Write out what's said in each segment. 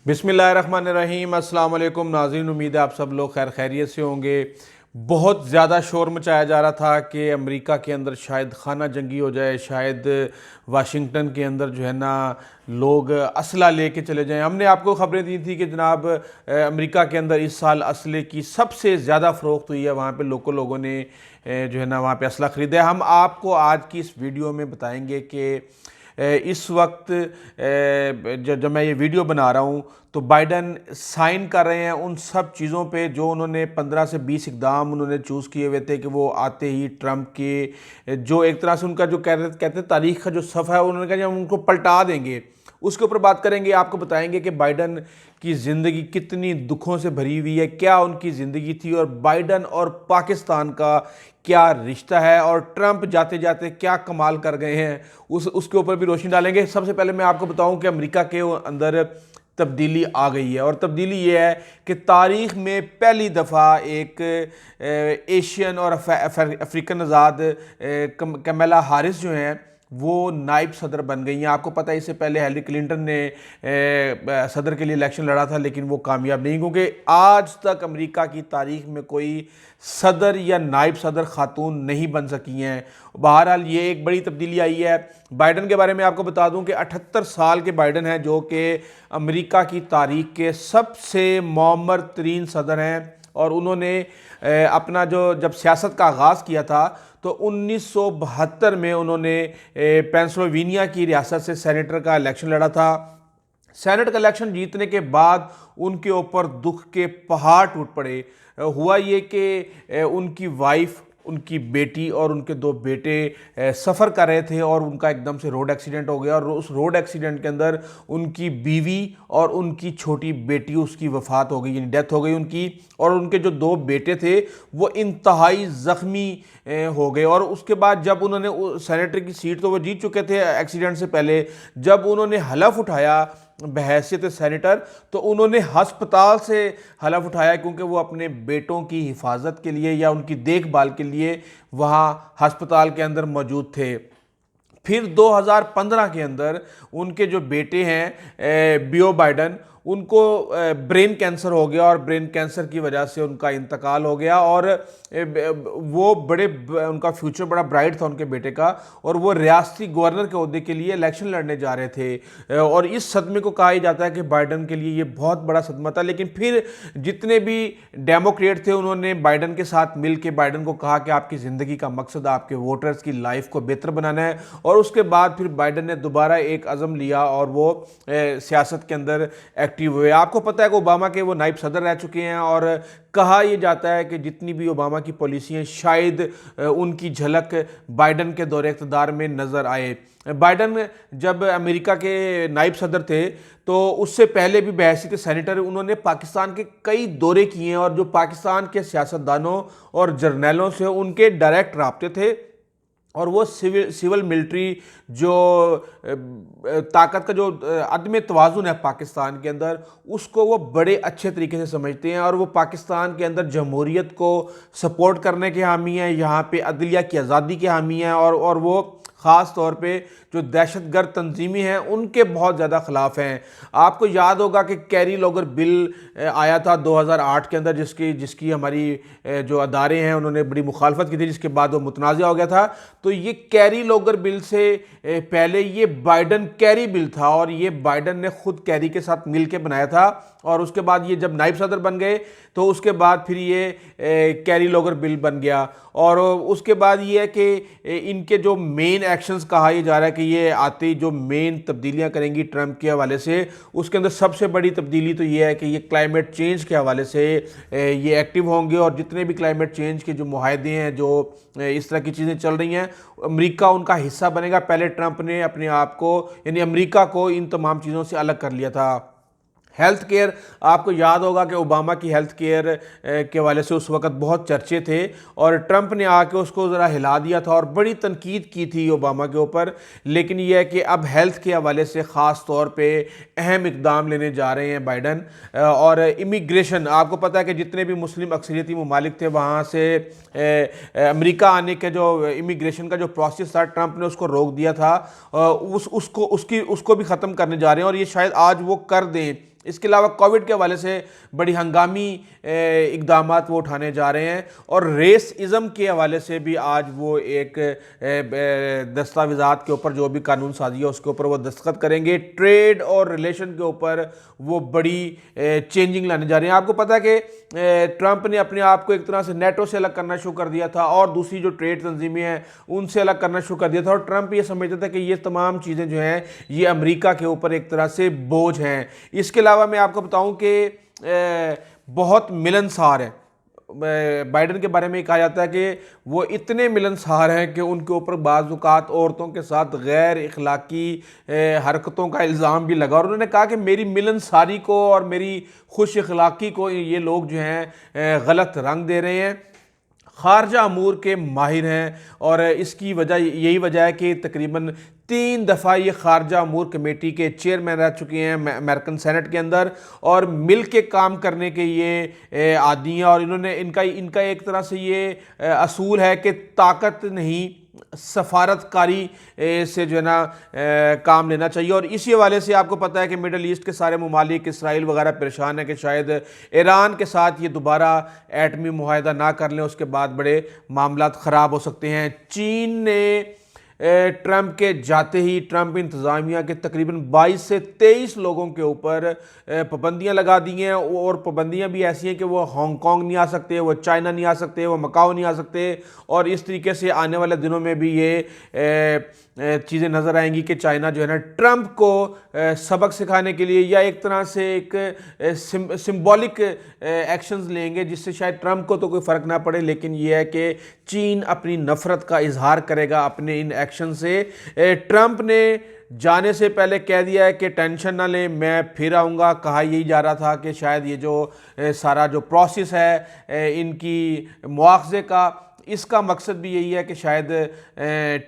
بسم اللہ الرحمن الرحیم۔ السلام علیکم ناظرین، امید ہے آپ سب لوگ خیر خیریت سے ہوں گے۔ بہت زیادہ شور مچایا جا رہا تھا کہ امریکہ کے اندر شاید خانہ جنگی ہو جائے، شاید واشنگٹن کے اندر جو ہے نا لوگ اسلحہ لے کے چلے جائیں۔ ہم نے آپ کو خبریں دی تھی کہ جناب امریکہ کے اندر اس سال اسلحے کی سب سے زیادہ فروخت ہوئی ہے، وہاں پہ لوگوں نے جو ہے نا وہاں پہ اسلحہ خریدا ہے۔ ہم آپ کو آج کی اس ویڈیو میں بتائیں گے کہ اس وقت جب میں یہ ویڈیو بنا رہا ہوں تو بائیڈن سائن کر رہے ہیں ان سب چیزوں پہ جو انہوں نے 15 سے 20 اقدام انہوں نے چوز کیے ہوئے تھے کہ وہ آتے ہی ٹرمپ کے جو ایک طرح سے ان کا جو کہتے ہیں تاریخ کا جو صفحہ ہے انہوں نے کہا کہ ہم ان کو پلٹا دیں گے، اس کے اوپر بات کریں گے۔ آپ کو بتائیں گے کہ بائیڈن کی زندگی کتنی دکھوں سے بھری ہوئی ہے، کیا ان کی زندگی تھی، اور بائیڈن اور پاکستان کا کیا رشتہ ہے، اور ٹرمپ جاتے جاتے کیا کمال کر گئے ہیں، اس کے اوپر بھی روشنی ڈالیں گے۔ سب سے پہلے میں آپ کو بتاؤں کہ امریکہ کے اندر تبدیلی آ گئی ہے، اور تبدیلی یہ ہے کہ تاریخ میں پہلی دفعہ ایک ایشین اور افریقن نژاد کمیلا ہارس جو ہیں وہ نائب صدر بن گئی ہیں۔ آپ کو پتہ ہے اس سے پہلے ہیلری کلنٹن نے صدر کے لیے الیکشن لڑا تھا لیکن وہ کامیاب نہیں، کیونکہ آج تک امریکہ کی تاریخ میں کوئی صدر یا نائب صدر خاتون نہیں بن سکی ہیں۔ بہرحال یہ ایک بڑی تبدیلی آئی ہے۔ بائیڈن کے بارے میں آپ کو بتا دوں کہ 78 سال کے بائیڈن ہیں، جو کہ امریکہ کی تاریخ کے سب سے معمر ترین صدر ہیں، اور انہوں نے اپنا جب سیاست کا آغاز کیا تھا تو 1972 میں انہوں نے پینسلوینیا کی ریاست سے سینیٹر کا الیکشن لڑا تھا۔ سینٹ کا الیکشن جیتنے کے بعد ان کے اوپر دکھ کے پہاڑ ٹوٹ پڑے۔ ہوا یہ کہ ان کی وائف، ان کی بیٹی اور ان کے 2 بیٹے سفر کر رہے تھے اور ان کا ایک دم سے روڈ ایکسیڈنٹ ہو گیا، اور اس روڈ ایکسیڈنٹ کے اندر ان کی بیوی اور ان کی چھوٹی بیٹی اس کی وفات ہو گئی، یعنی ڈیتھ ہو گئی ان کی، اور ان کے جو 2 بیٹے تھے وہ انتہائی زخمی ہو گئے۔ اور اس کے بعد جب انہوں نے سینیٹر کی سیٹ تو وہ جیت چکے تھے ایکسیڈنٹ سے پہلے، جب انہوں نے حلف اٹھایا بحیثیت سینیٹر تو انہوں نے ہسپتال سے حلف اٹھایا، کیونکہ وہ اپنے بیٹوں کی حفاظت کے لیے یا ان کی دیکھ بھال کے لیے وہاں ہسپتال کے اندر موجود تھے۔ پھر 2015 کے اندر ان کے جو بیٹے ہیں بیو بائیڈن، ان کو برین کینسر ہو گیا، اور برین کینسر کی وجہ سے ان کا انتقال ہو گیا، اور وہ ان کا فیوچر بڑا برائٹ تھا ان کے بیٹے کا، اور وہ ریاستی گورنر کے عہدے کے لیے الیکشن لڑنے جا رہے تھے، اور اس صدمے کو کہا ہی جاتا ہے کہ بائیڈن کے لیے یہ بہت بڑا صدمہ تھا۔ لیکن پھر جتنے بھی ڈیموکریٹ تھے انہوں نے بائیڈن کے ساتھ مل کے بائیڈن کو کہا کہ آپ کی زندگی کا مقصد آپ کے ووٹرز کی لائف کو بہتر بنانا ہے، اور اس کے بعد پھر بائیڈن نے دوبارہ ایک عزم لیا اور وہ سیاست کے اندر ایکٹیو ہوئے۔ آپ کو پتہ ہے کہ اوباما کے وہ نائب صدر رہ چکے ہیں، اور کہا یہ جاتا ہے کہ جتنی بھی اوباما کی پالیسیاں شاید ان کی جھلک بائیڈن کے دور اقتدار میں نظر آئے۔ بائیڈن جب امریکہ کے نائب صدر تھے تو اس سے پہلے بھی بحیثیت سینیٹر انہوں نے پاکستان کے کئی دورے کیے ہیں، اور جو پاکستان کے سیاستدانوں اور جرنیلوں سے ان کے ڈائریکٹ رابطے تھے، اور وہ سول ملٹری جو طاقت کا جو عدم توازن ہے پاکستان کے اندر، اس کو وہ بڑے اچھے طریقے سے سمجھتے ہیں، اور وہ پاکستان کے اندر جمہوریت کو سپورٹ کرنے کے حامی ہیں، یہاں پہ عدلیہ کی آزادی کے حامی ہیں، اور وہ خاص طور پہ جو دہشت گرد تنظیمیں ہیں ان کے بہت زیادہ خلاف ہیں۔ آپ کو یاد ہوگا کہ کیری لاگر بل آیا تھا 2008 کے اندر، جس کی ہماری جو ادارے ہیں انہوں نے بڑی مخالفت کی تھی، جس کے بعد وہ متنازع ہو گیا تھا۔ تو یہ کیری لاگر بل سے پہلے یہ بائیڈن کیری بل تھا، اور یہ بائیڈن نے خود کیری کے ساتھ مل کے بنایا تھا، اور اس کے بعد یہ جب نائب صدر بن گئے تو اس کے بعد پھر یہ کیری لاگر بل بن گیا۔ اور اس کے بعد یہ ہے کہ ان کے جو مین ایکشنز کہا یہ جا رہا ہے کہ یہ آتے جو مین تبدیلیاں کریں گی ٹرمپ کے حوالے سے، اس کے اندر سب سے بڑی تبدیلی تو یہ ہے کہ یہ کلائمیٹ چینج کے حوالے سے یہ ایکٹیو ہوں گے، اور جتنے بھی کلائمیٹ چینج کے جو معاہدے ہیں، جو اس طرح کی چیزیں چل رہی ہیں، امریکہ ان کا حصہ بنے گا۔ پہلے ٹرمپ نے اپنے آپ کو یعنی امریکہ کو ان تمام چیزوں سے الگ کر لیا تھا۔ ہیلتھ کیئر، آپ کو یاد ہوگا کہ اوباما کی ہیلتھ کیئر کے حوالے سے اس وقت بہت چرچے تھے، اور ٹرمپ نے آ کے اس کو ذرا ہلا دیا تھا اور بڑی تنقید کی تھی اوباما کے اوپر۔ لیکن یہ ہے کہ اب ہیلتھ کے حوالے سے خاص طور پہ اہم اقدام لینے جا رہے ہیں بائیڈن۔ اور امیگریشن، آپ کو پتہ ہے کہ جتنے بھی مسلم اکثریتی ممالک تھے وہاں سے امریکہ آنے کے جو امیگریشن کا جو پروسیس تھا، ٹرمپ نے اس کو روک دیا تھا، اس کو بھی ختم کرنے جا رہے ہیں، اور یہ شاید آج وہ کر دیں۔ اس کے علاوہ کووڈ کے حوالے سے بڑی ہنگامی اقدامات وہ اٹھانے جا رہے ہیں، اور ریس ازم کے حوالے سے بھی آج وہ ایک دستاویزات کے اوپر جو بھی قانون سازی ہے اس کے اوپر وہ دستخط کریں گے۔ ٹریڈ اور ریلیشن کے اوپر وہ بڑی چینجنگ لانے جا رہے ہیں۔ آپ کو پتہ ہے کہ ٹرمپ نے اپنے آپ کو ایک طرح سے نیٹو سے الگ کرنا شروع کر دیا تھا اور دوسری جو ٹریڈ تنظیمیں ہیں ان سے الگ کرنا شروع کر دیا تھا، اور ٹرمپ یہ سمجھتا تھا کہ یہ تمام چیزیں جو ہیں یہ امریکہ کے اوپر ایک طرح سے بوجھ ہیں۔ اس کے علاوہ میں آپ کو بتاؤں کہ بہت ملنسار ہیں۔ بائیڈن کے بارے میں کہا جاتا ہے کہ وہ اتنے ملنسار ہیں کہ ان کے اوپر بعض اوقات عورتوں کے ساتھ غیر اخلاقی حرکتوں کا الزام بھی لگا، اور انہوں نے کہا کہ میری ملنساری کو اور میری خوش اخلاقی کو یہ لوگ جو ہیں غلط رنگ دے رہے ہیں۔ خارجہ امور کے ماہر ہیں، اور اس کی وجہ یہی وجہ ہے کہ تقریباً 3 دفعہ یہ خارجہ امور کمیٹی کے چیئرمین رہ چکے ہیں امریکن سینٹ کے اندر، اور مل کے کام کرنے کے یہ عادی ہیں، اور ان کا ایک طرح سے یہ اصول ہے کہ طاقت نہیں سفارت کاری سے جو ہے نا کام لینا چاہیے۔ اور اسی حوالے سے آپ کو پتہ ہے کہ مڈل ایسٹ کے سارے ممالک اسرائیل وغیرہ پریشان ہیں کہ شاید ایران کے ساتھ یہ دوبارہ ایٹمی معاہدہ نہ کر لیں، اس کے بعد بڑے معاملات خراب ہو سکتے ہیں۔ چین نے ٹرمپ کے جاتے ہی ٹرمپ انتظامیہ کے تقریباً 22 سے 23 لوگوں کے اوپر پابندیاں لگا دی ہیں، اور پابندیاں بھی ایسی ہیں کہ وہ ہانگ کانگ نہیں آ سکتے، وہ چائنا نہیں آ سکتے، وہ مکاؤ نہیں آ سکتے، اور اس طریقے سے آنے والے دنوں میں بھی یہ چیزیں نظر آئیں گی کہ چائنا جو ہے نا ٹرمپ کو سبق سکھانے کے لیے یا ایک طرح سے ایک سمبولک ایکشنز لیں گے، جس سے شاید ٹرمپ کو تو کوئی فرق نہ پڑے، لیکن یہ ہے کہ چین اپنی نفرت کا اظہار کرے گا اپنے ان ایکشن سے۔ ٹرمپ نے جانے سے پہلے کہہ دیا ہے کہ ٹینشن نہ لیں، میں پھر آؤں گا۔ کہا یہی جا رہا تھا کہ شاید یہ جو سارا جو پروسیس ہے ان کی مواخذے کا، اس کا مقصد بھی یہی ہے کہ شاید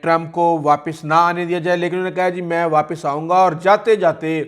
ٹرمپ کو واپس نہ آنے دیا جائے، لیکن انہوں نے کہا جی میں واپس آؤں گا۔ اور جاتے جاتے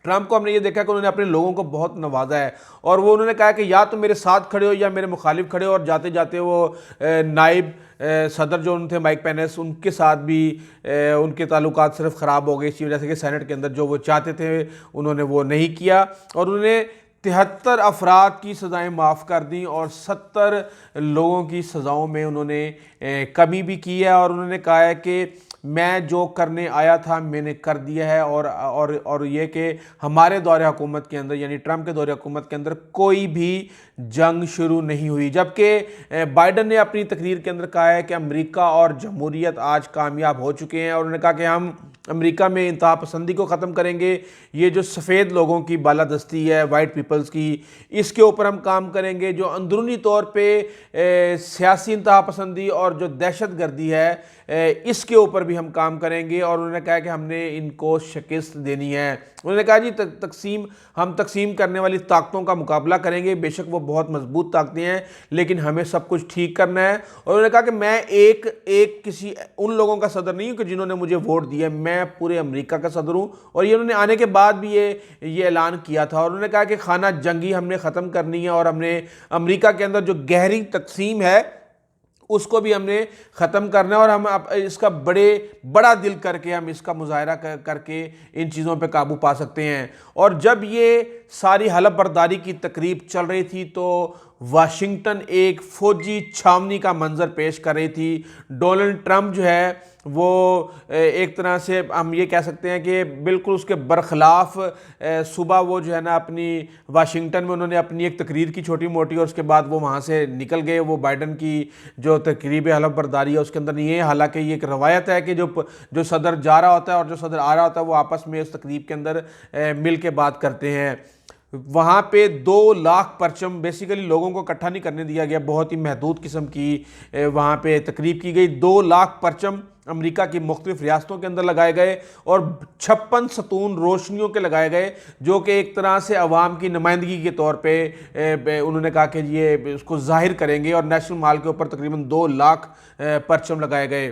ٹرمپ کو ہم نے یہ دیکھا کہ انہوں نے اپنے لوگوں کو بہت نوازا ہے، اور وہ انہوں نے کہا کہ یا تو میرے ساتھ کھڑے ہو یا میرے مخالف کھڑے ہو، اور جاتے جاتے وہ نائب صدر جو ان تھے مائک پینس، ان کے ساتھ بھی ان کے تعلقات صرف خراب ہو گئے اسی وجہ سے کہ سینٹ کے اندر جو وہ چاہتے تھے انہوں نے وہ نہیں کیا، اور انہوں نے 73 افراد کی سزائیں معاف کر دیں، اور 70 لوگوں کی سزاؤں میں انہوں نے کمی بھی کی ہے، اور انہوں نے کہا ہے کہ میں جو کرنے آیا تھا میں نے کر دیا ہے، اور یہ کہ ہمارے دور حکومت کے اندر یعنی ٹرمپ کے دور حکومت کے اندر کوئی بھی جنگ شروع نہیں ہوئی۔ جبکہ بائیڈن نے اپنی تقریر کے اندر کہا ہے کہ امریکہ اور جمہوریت آج کامیاب ہو چکے ہیں، اور انہوں نے کہا کہ ہم امریکہ میں انتہا پسندی کو ختم کریں گے، یہ جو سفید لوگوں کی بالادستی ہے وائٹ پیپلز کی، اس کے اوپر ہم کام کریں گے، جو اندرونی طور پہ سیاسی انتہا پسندی اور جو دہشت گردی ہے اس کے اوپر بھی ہم کام کریں گے، اور انہوں نے کہا کہ ہم نے ان کو شکست دینی ہے۔ انہوں نے کہا جی ہم تقسیم کرنے والی طاقتوں کا مقابلہ کریں گے، بے شک وہ بہت مضبوط طاقتیں ہیں لیکن ہمیں سب کچھ ٹھیک کرنا ہے۔ اور انہوں نے کہا کہ میں ایک کسی ان لوگوں کا صدر نہیں ہوں کہ جنہوں نے مجھے ووٹ دیا، میں پورے امریکہ کا صدر ہوں، اور یہ انہوں نے آنے کے بعد بھی یہ اعلان کیا تھا، اور انہوں نے کہا کہ خانہ جنگی ہم نے ختم کرنی ہے، اور ہم نے امریکہ کے اندر جو گہری تقسیم ہے اس کو بھی ہم نے ختم کرنا ہے، اور ہم اس کا بڑا دل کر کے ہم اس کا مظاہرہ کر کے ان چیزوں پہ قابو پا سکتے ہیں۔ اور جب یہ ساری حلف برداری کی تقریب چل رہی تھی تو واشنگٹن ایک فوجی چھاونی کا منظر پیش کر رہی تھی۔ ڈونلڈ ٹرمپ جو ہے وہ ایک طرح سے ہم یہ کہہ سکتے ہیں کہ بالکل اس کے برخلاف صبح وہ جو ہے نا اپنی واشنگٹن میں انہوں نے اپنی ایک تقریر کی چھوٹی موٹی، اور اس کے بعد وہ وہاں سے نکل گئے۔ وہ بائیڈن کی جو تقریب حلف برداری ہے اس کے اندر نہیں ہے، حالانکہ یہ ایک روایت ہے کہ جو صدر جا رہا ہوتا ہے اور جو صدر آ رہا ہوتا ہے وہ آپس میں اس تقریب کے اندر مل کے بات کرتے ہیں۔ وہاں پہ 2 لاکھ پرچم بیسیکلی لوگوں کو اکٹھا نہیں کرنے دیا گیا، بہت ہی محدود قسم کی وہاں پہ تقریب کی گئی۔ 2 لاکھ پرچم امریکہ کی مختلف ریاستوں کے اندر لگائے گئے، اور 56 ستون روشنیوں کے لگائے گئے، جو کہ ایک طرح سے عوام کی نمائندگی کے طور پہ انہوں نے کہا کہ یہ اس کو ظاہر کریں گے، اور نیشنل مال کے اوپر تقریباً 2 لاکھ پرچم لگائے گئے۔